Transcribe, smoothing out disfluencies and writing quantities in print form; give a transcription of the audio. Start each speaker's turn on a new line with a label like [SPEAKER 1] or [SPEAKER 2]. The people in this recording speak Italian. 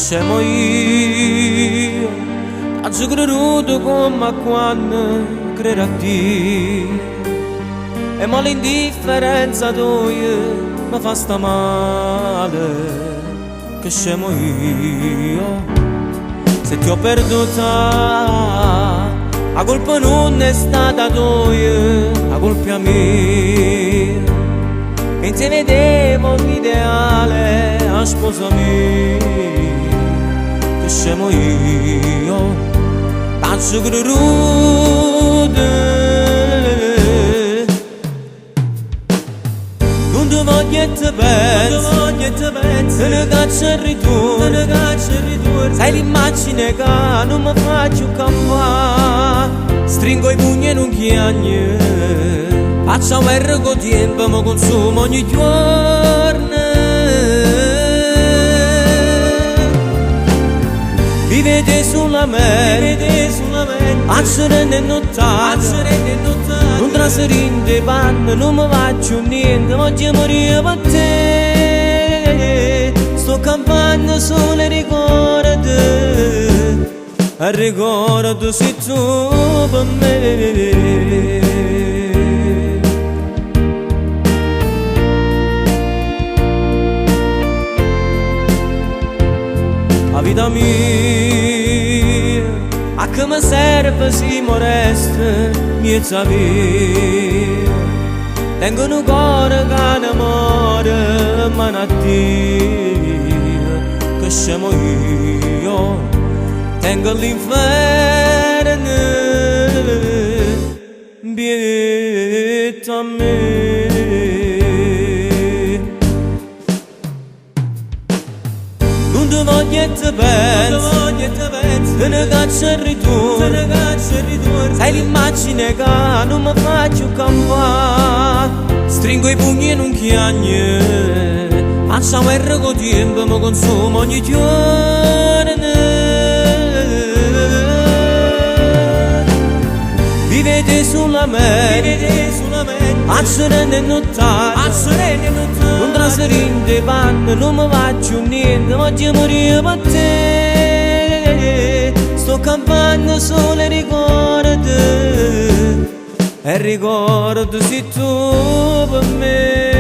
[SPEAKER 1] scemo io, faccio creduto come quando credo a te. E ma l'indifferenza tua mi fa sta male, che scemo io. Se ti ho perduta, la colpa non è stata tua, la colpa è mia. Che ti vedevo un ideale a sposa mia, che scemo io, faccio creduto. Non ti voglio e ti penso, te ne caccio e ritorno, sai l'immagine che non mi faccio campare. Stringo i pugni e non chiagno, faccio guerra con tempo, mi consumo ogni giorno. Vivete sulla mente, accerendo e nottata, non trasferite panne, non mi faccio niente, voglio morire per te. Sto campando solo e ricordo se tu per me. La vita mia, a che mi serve se mi resta miezza via. Tengo un cuore che ne muore malattia, che scemo io, tengo l'inferno dietro a me. Non ti voglio e ti penso, te ne caccio e ritorno, sai l'immagine che non mi faccio campare. Stringo i pugni e non chiagno, faccio guerra con tempo, mi consumo ogni giorno. Vivete sulla mente, accerendo e nottata, non trasferite panne, non mi faccio niente, voglio morire per te. Sto campando solo e ricordo se tu per me.